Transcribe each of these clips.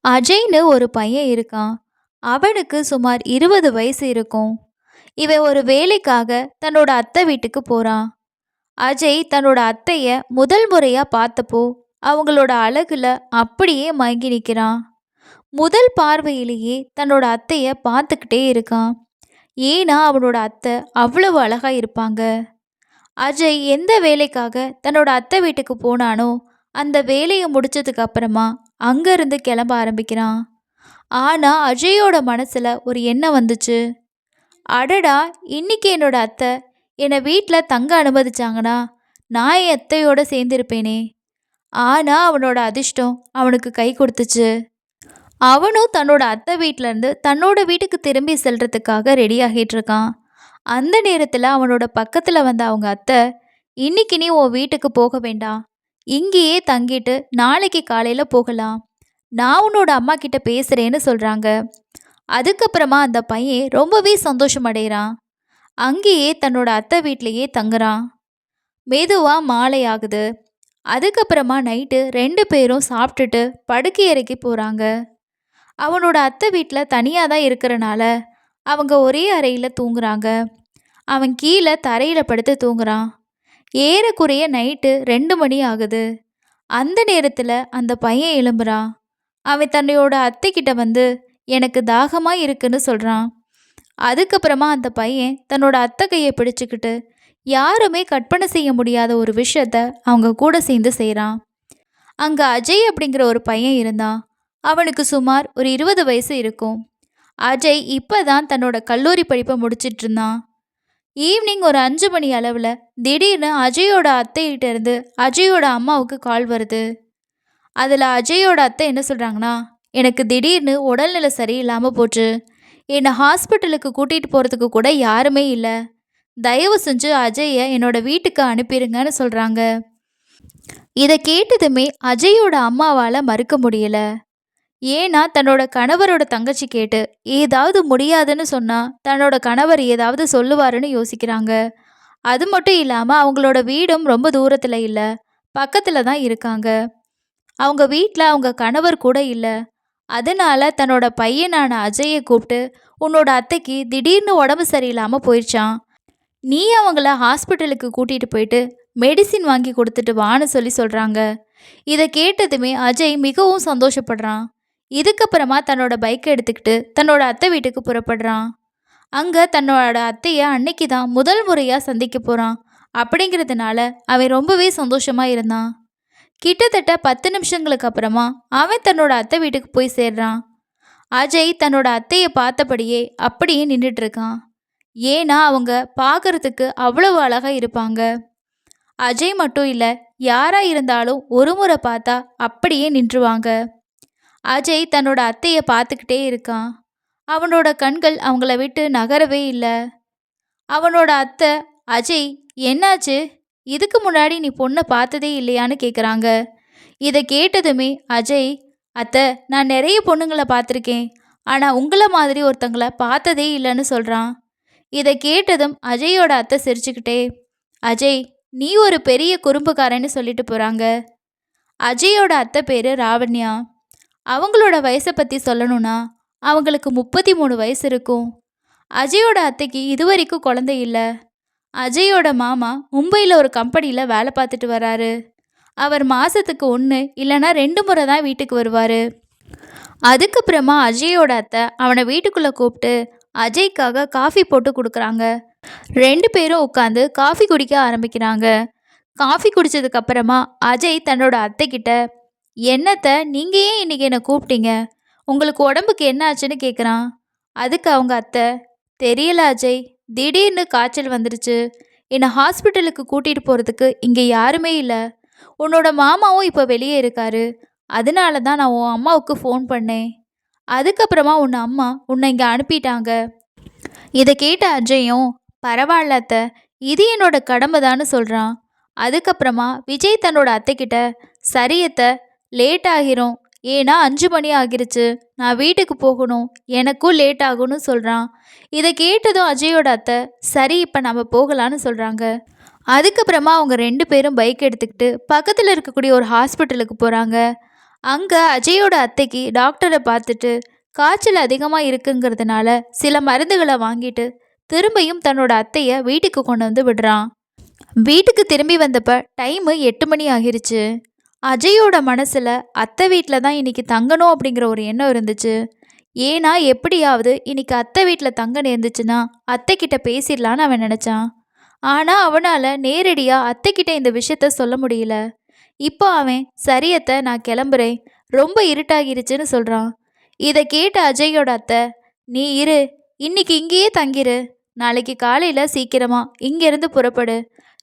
அஜய்ன்னு ஒரு பையன் இருக்கான். அவனுக்கு சுமார் 20 வயசு இருக்கும். இவன் ஒரு வேலைக்காக தன்னோட அத்தை வீட்டுக்கு போறான். அஜய் தன்னோட அத்தைய முதல் முறையா பார்த்தப்போ அவங்களோட அழகுல அப்படியே மயங்கி நிற்கிறான். முதல் பார்வையிலேயே தன்னோட அத்தைய பார்த்துக்கிட்டே இருக்கான். ஏன்னா அவனோட அத்தை அவ்வளவு அழகா இருப்பாங்க. அஜய் எந்த வேலைக்காக தன்னோட அத்தை வீட்டுக்கு போனானோ அந்த வேலையை முடிச்சதுக்கு அப்புறமா அங்கேருந்து கிளம்ப ஆரம்பிக்கிறான். ஆனால் அஜயோட மனசில் ஒரு எண்ணம் வந்துச்சு. அடடா, இன்னைக்கு என்னோட அத்தை என்னை வீட்டில் தங்க அனுமதிச்சாங்கன்னா நான் என் அத்தையோட சேர்ந்திருப்பேனே. ஆனால் அவனோட அதிர்ஷ்டம் அவனுக்கு கை கொடுத்துச்சு. அவனும் தன்னோட அத்தை வீட்டிலேருந்து தன்னோட வீட்டுக்கு திரும்பி செல்றதுக்காக ரெடி ஆகிட்டு இருக்கான். அந்த நேரத்தில் அவனோட பக்கத்தில் வந்த அவங்க அத்தை, இன்னைக்கு நீ உன் வீட்டுக்கு போக வேண்டாம், இங்கேயே தங்கிட்டு நாளைக்கு காலையில் போகலாம், நான் உன்னோட அம்மா கிட்ட பேசுகிறேன்னு சொல்கிறாங்க. அதுக்கப்புறமா அந்த பையன் ரொம்பவே சந்தோஷம் அடைகிறான். அங்கேயே தன்னோட அத்தை வீட்லேயே தங்குறான். மெதுவாக மாலை ஆகுது. அதுக்கப்புறமா நைட்டு 2 பேரும் சாப்பிட்டுட்டு படுக்கை அறைக்கு போகிறாங்க. அவனோட அத்தை வீட்டில் தனியாக தான் இருக்கிறனால அவங்க ஒரே அறையில் தூங்குறாங்க. அவன் கீழே தரையில் படுத்து தூங்குறான். ஏறக்குறைய நைட்டு 2 மணி ஆகுது. அந்த நேரத்தில் அந்த பையன் எழும்புறான். அவன் தன்னையோட அத்தைக்கிட்ட வந்து எனக்கு தாகமாக இருக்குன்னு சொல்கிறான். அதுக்கப்புறமா அந்த பையன் தன்னோட அத்தை கையை பிடிச்சிக்கிட்டு யாருமே கற்பனை செய்ய முடியாத ஒரு விஷயத்த அவங்க கூட சேர்ந்து செய்கிறான். அங்கே அஜய் அப்படிங்கிற ஒரு பையன் இருந்தான். அவனுக்கு சுமார் ஒரு 20 வயசு இருக்கும். அஜய் இப்போ தான் தன்னோட கல்லூரி படிப்பை முடிச்சிட்டு இருந்தான். ஈவினிங் ஒரு 5 மணி அளவில் திடீர்னு அஜயோட அத்தைகிட்ட இருந்து அஜயோட அம்மாவுக்கு கால் வருது. அதில் அஜயோட அத்தை என்ன சொல்கிறாங்கன்னா, எனக்கு திடீர்னு உடல்நிலை சரியில்லாமல் போச்சு, என்னை ஹாஸ்பிட்டலுக்கு கூட்டிகிட்டு போகிறதுக்கு கூட யாருமே இல்லை, தயவு செஞ்சு அஜயை என்னோட வீட்டுக்கு அனுப்பிடுங்கன்னு சொல்கிறாங்க. இதை கேட்டதுமே அஜயோட அம்மாவால் மறுக்க முடியலை. ஏன்னா தன்னோட கணவரோட தங்கச்சி கேட்டு ஏதாவது முடியாதுன்னு சொன்னால் தன்னோட கணவர் ஏதாவது சொல்லுவாருன்னு யோசிக்கிறாங்க. அது மட்டும் இல்லாமல் அவங்களோட வீடும் ரொம்ப தூரத்தில் இல்லை, பக்கத்தில் தான் இருக்காங்க. அவங்க வீட்டில் அவங்க கணவர் கூட இல்லை. அதனால தன்னோட பையனான அஜயை கூப்பிட்டு, உன்னோட அத்தைக்கு திடீர்னு உடம்பு சரியில்லாமல் போயிடுச்சான், நீ அவங்கள ஹாஸ்பிட்டலுக்கு கூட்டிகிட்டு போயிட்டு மெடிசின் வாங்கி கொடுத்துட்டு வான்னு சொல்கிறாங்க. இதை கேட்டதுமே அஜய் மிகவும் சந்தோஷப்படுறான். இதுக்கப்புறமா தன்னோட பைக்கை எடுத்துக்கிட்டு தன்னோட அத்தை வீட்டுக்கு புறப்படுறான். அங்கே தன்னோட அத்தையை அன்னைக்கு தான் முதல் முறையாக சந்திக்க போகிறான். அப்படிங்கிறதுனால அவன் ரொம்பவே சந்தோஷமாக இருந்தான். கிட்டத்தட்ட 10 நிமிஷங்களுக்கு அப்புறமா அவன் தன்னோட அத்தை வீட்டுக்கு போய் சேர்றான். அஜய் தன்னோட அத்தையை பார்த்தபடியே அப்படியே நின்றுட்டு இருக்கான். ஏன்னா அவங்க பார்க்கறதுக்கு அவ்வளவு அழகாக இருப்பாங்க. அஜய் மட்டும் இல்லை, யாராக இருந்தாலும் ஒரு முறை பார்த்தா அப்படியே நின்றுவாங்க. அஜய் தன்னோட அத்தையை பார்த்துக்கிட்டே இருக்கான். அவனோட கண்கள் அவங்கள விட்டு நகரவே இல்லை. அவனோட அத்தை, அஜய் என்னாச்சு, இதுக்கு முன்னாடி நீ பொண்ணை பார்த்ததே இல்லையான்னு கேட்குறாங்க. இதை கேட்டதுமே அஜய், அத்தை நான் நிறைய பொண்ணுங்களை பார்த்துருக்கேன், ஆனால் உங்களை மாதிரி ஒருத்தங்களை பார்த்ததே இல்லைன்னு சொல்கிறான். இதை கேட்டதும் அஜயோட அத்தை சிரிச்சுக்கிட்டே, அஜய் நீ ஒரு பெரிய குறும்புக்காரன்னு சொல்லிட்டு போகிறாங்க. அஜயோட அத்தை பேர் ராவண்யா. அவங்களோட வயசை பற்றி சொல்லணும்னா அவங்களுக்கு 33 வயசு இருக்கும். அஜயோட அத்தைக்கு இதுவரைக்கும் குழந்தை இல்லை. அஜயோட மாமா மும்பையில் ஒரு கம்பெனியில் வேலை பார்த்துட்டு வராரு. அவர் மாதத்துக்கு 1 இல்லைன்னா 2 முறை தான் வீட்டுக்கு வருவார். அதுக்கப்புறமா அஜயோட அத்தை அவனை வீட்டுக்குள்ளே கூப்பிட்டு அஜய்க்காக காஃபி போட்டு கொடுக்குறாங்க. 2 பேரும் உட்காந்து காஃபி குடிக்க ஆரம்பிக்கிறாங்க. காஃபி குடித்ததுக்கப்புறமா அஜய் தன்னோட அத்தைக்கிட்ட, என்னத்தை நீங்கள் ஏன் இன்றைக்கி என்னை கூப்பிட்டீங்க, உங்களுக்கு உடம்புக்கு என்ன ஆச்சுன்னு கேட்குறான். அதுக்கு அவங்க அத்தை, தெரியல அஜய், திடீர்னு காய்ச்சல் வந்துருச்சு, என்னை ஹாஸ்பிட்டலுக்கு கூட்டிகிட்டு போகிறதுக்கு இங்கே யாருமே இல்லை, உன்னோட மாமாவும் இப்போ வெளியே இருக்காரு, அதனால தான் நான் உன் அம்மாவுக்கு ஃபோன் பண்ணேன், அதுக்கப்புறமா உன்னை அம்மா உன்னை இங்கே அனுப்பிட்டாங்க. இதை கேட்ட அஜயும், பரவாயில்ல அத்தை, இது என்னோட கடமை தான்னு சொல்கிறான். அதுக்கப்புறமா விஜய் தன்னோட அத்தைக்கிட்ட, சரி அத்தை, லேட் ஆகிரும், ஏன்னா 5 மணி ஆகிருச்சு, நான் வீட்டுக்கு போகணும், எனக்கும் லேட் ஆகும்னு சொல்கிறான். இதை கேட்டதும் அஜயோட அத்தை, சரி இப்போ நம்ம போகலான்னு சொல்கிறாங்க. அதுக்கப்புறமா அவங்க 2 பேரும் பைக் எடுத்துக்கிட்டு பக்கத்தில் இருக்கக்கூடிய ஒரு ஹாஸ்பிட்டலுக்கு போகிறாங்க. அங்கே அஜயோட அத்தைக்கு டாக்டரை பார்த்துட்டு காய்ச்சல் அதிகமாக இருக்குங்கிறதுனால சில மருந்துகளை வாங்கிட்டு திரும்பியும் தன்னோட அத்தையை வீட்டுக்கு கொண்டு வந்து விடுறான். வீட்டுக்கு திரும்பி வந்தப்ப டைமு 8 மணி ஆகிருச்சு. அஜயோட மனசில் அத்தை வீட்டில் தான் இன்னைக்கு தங்கணும் அப்படிங்கிற ஒரு எண்ணம் இருந்துச்சு. ஏன்னா எப்படியாவது இன்னைக்கு அத்தை வீட்டில் தங்க நேர்ந்துச்சுன்னா அத்தைக்கிட்ட பேசிடலான்னு அவன் நினச்சான். ஆனால் அவனால் நேரடியாக அத்தைக்கிட்ட இந்த விஷயத்த சொல்ல முடியல. இப்போ அவன் சரியத்தை நான் கிளம்புறேன், ரொம்ப இருட்டாகிருச்சுன்னு சொல்கிறான். இதை கேட்ட அஜயோட அத்தை, நீ இரு, இன்னைக்கு இங்கேயே தங்கிரு, நாளைக்கு காலையில் சீக்கிரமா இங்கேருந்து புறப்படு,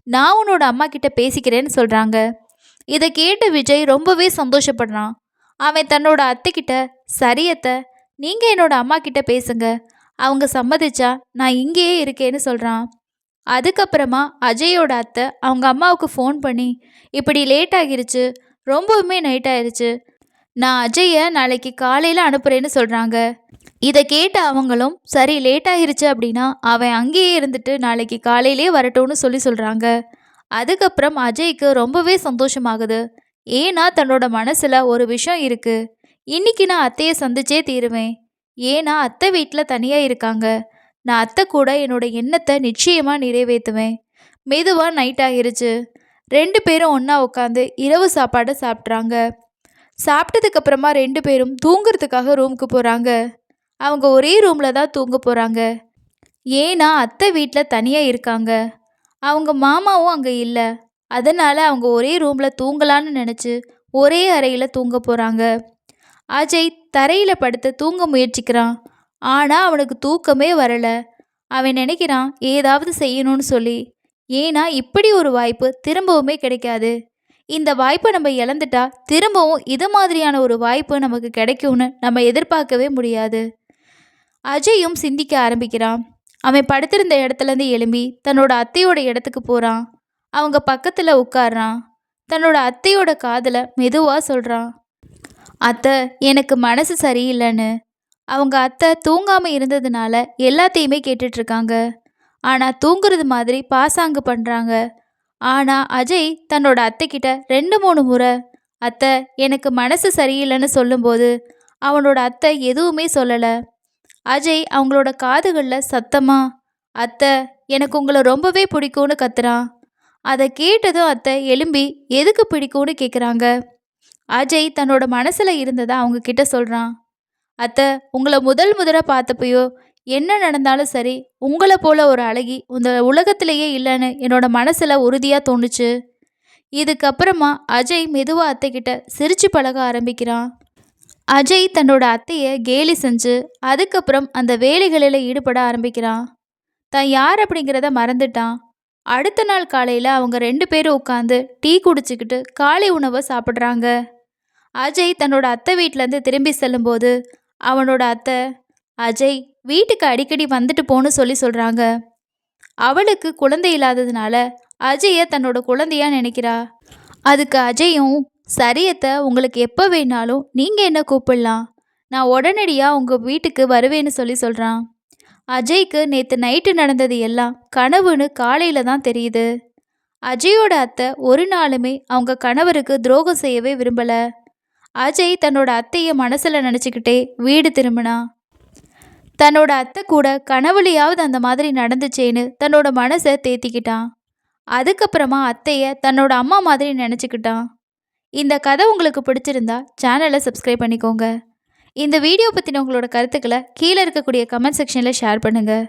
நான் உன்னோட அம்மா கிட்ட பேசிக்கிறேன்னு சொல்கிறாங்க. இதை கேட்ட விஜய் ரொம்பவே சந்தோஷப்படுறான். அவன் தன்னோட அத்தைக்கிட்ட, சரியத்தை நீங்கள் என்னோட அம்மா கிட்ட பேசுங்க, அவங்க சம்மதிச்சா நான் இங்கேயே இருக்கேன்னு சொல்கிறான். அதுக்கப்புறமா அஜயோட அத்தை அவங்க அம்மாவுக்கு ஃபோன் பண்ணி, இப்படி லேட் ஆகிருச்சு, ரொம்பவுமே நைட் ஆயிடுச்சு, நான் அஜயை நாளைக்கு காலையில் அனுப்புகிறேன்னு சொல்கிறாங்க. இதை கேட்ட அவங்களும் சரி லேட் ஆகிருச்சு அப்படின்னா அவன் அங்கேயே இருந்துட்டு நாளைக்கு காலையிலே வரட்டும்னு சொல்கிறாங்க. அதுக்கப்புறம் அஜய்க்கு ரொம்பவே சந்தோஷமாகுது. ஏன்னா தன்னோட மனசில் ஒரு விஷயம் இருக்குது, இன்னைக்கு நான் அத்தையை சந்திச்சே தீருவேன். ஏன்னா அத்தை வீட்டில் தனியாக இருக்காங்க, நான் அத்தை கூட என்னோட எண்ணத்தை நிச்சயமாக நிறைவேற்றுவேன். மெதுவாக நைட் ஆகிருச்சு. 2 பேரும் ஒன்றா உட்காந்து இரவு சாப்பாடு சாப்பிட்றாங்க. சாப்பிட்டதுக்கப்புறமா 2 பேரும் தூங்குறதுக்காக ரூமுக்கு போகிறாங்க. அவங்க ஒரே ரூமில் தான் தூங்க போகிறாங்க. ஏன்னா அத்தை வீட்டில் தனியாக இருக்காங்க, அவங்க மாமாவும் அங்கே இல்லை. அதனால் அவங்க ஒரே ரூமில் தூங்கலான்னு நினச்சி ஒரே அறையில் தூங்க போகிறாங்க. அஜய் தரையில் படுத்து தூங்க முயற்சிக்கிறான். ஆனால் அவனுக்கு தூக்கமே வரலை. அவன் நினைக்கிறான் ஏதாவது செய்யணும்னு சொல்லி. ஏன்னா இப்படி ஒரு வாய்ப்பு திரும்பவுமே கிடைக்காது. இந்த வாய்ப்பை நம்ம இழந்துட்டா திரும்பவும் இது மாதிரியான ஒரு வாய்ப்பு நமக்கு கிடைக்கும்னு நம்ம எதிர்பார்க்கவே முடியாது. அஜயும் சிந்திக்க ஆரம்பிக்கிறான். அவன் படுத்திருந்த இடத்துலேருந்து எழும்பி தன்னோட அத்தையோட இடத்துக்கு போகிறான். அவங்க பக்கத்தில் உட்கார்றான். தன்னோட அத்தையோட காதில் மெதுவாக சொல்கிறான், அத்தை எனக்கு மனசு சரியில்லைன்னு. அவங்க அத்தை தூங்காமல் இருந்ததுனால எல்லாத்தையுமே கேட்டுட்ருக்காங்க. ஆனால் தூங்குறது மாதிரி பாசாங்கு பண்ணுறாங்க. ஆனால் அஜய் தன்னோட அத்தைக்கிட்ட 2-3 முறை அத்தை எனக்கு மனசு சரியில்லைன்னு சொல்லும்போது அவனோட அத்தை எதுவுமே சொல்லலை. அஜய் அவங்களோட காதுகளில் சத்தமா, அத்தை எனக்கு உங்களை ரொம்பவே பிடிக்கும்னு கத்துறான். அதை கேட்டதும் அத்தை எழும்பி எதுக்கு பிடிக்கும்னு கேட்குறாங்க. அஜய் தன்னோட மனசில் இருந்ததை அவங்க கிட்ட சொல்கிறான். அத்தை உங்களை முதல்ல பார்த்தப்பையோ என்ன நடந்தாலும் சரி, உங்களை போல ஒரு அழகி இந்த உலகத்திலேயே இல்லைன்னு என்னோட மனசில் உறுதியாக தோணுச்சு. இதுக்கப்புறமா அஜய் மெதுவாக அத்தைக்கிட்ட சிரித்து பழக ஆரம்பிக்கிறான். அஜய் தன்னோட அத்தையை கேலி செஞ்சு அதுக்கப்புறம் அந்த வேலைகளில் ஈடுபட ஆரம்பிக்கிறான். தான் யார் அப்படிங்கிறத மறந்துட்டான். அடுத்த நாள் காலையில் அவங்க 2 பேரும் உட்காந்து டீ குடிச்சிக்கிட்டு காலை உணவை சாப்பிட்றாங்க. அஜய் தன்னோட அத்தை வீட்டிலேருந்து திரும்பி செல்லும்போது அவனோட அத்தை, அஜய் வீட்டுக்கு அடிக்கடி வந்துட்டு போன்னு சொல்கிறாங்க. அவளுக்கு குழந்தை இல்லாததுனால அஜயை தன்னோட குழந்தையா நினைக்கிறா. அதுக்கு அஜயும், சரியத்தை உங்களுக்கு எப்போ வேணாலும் நீங்கள் என்ன கூப்பிடலாம், நான் உடனடியாக உங்கள் வீட்டுக்கு வருவேன்னு சொல்கிறான். அஜய்க்கு நேற்று நைட்டு நடந்தது எல்லாம் கனவுன்னு காலையில் தான் தெரியுது. அஜயோட அத்தை ஒரு நாளுமே அவங்க கணவருக்கு துரோகம் செய்யவே விரும்பலை. அஜய் தன்னோட அத்தையை மனசில் நினச்சிக்கிட்டே வீடு திரும்பினான். தன்னோட அத்தை கூட கனவுலையாவது அந்த மாதிரி நடந்துச்சேன்னு தன்னோட மனசை தேத்திக்கிட்டான். அதுக்கப்புறமா அத்தையை தன்னோட அம்மா மாதிரி நினச்சிக்கிட்டான். இந்த கதை உங்களுக்கு பிடிச்சிருந்தா சேனலை சப்ஸ்கிரைப் பண்ணிக்கோங்க. இந்த வீடியோ பற்றின உங்களோட கருத்துக்களை கீழே இருக்கக்கூடிய கமெண்ட் செக்ஷனில் ஷேர் பண்ணுங்கள்.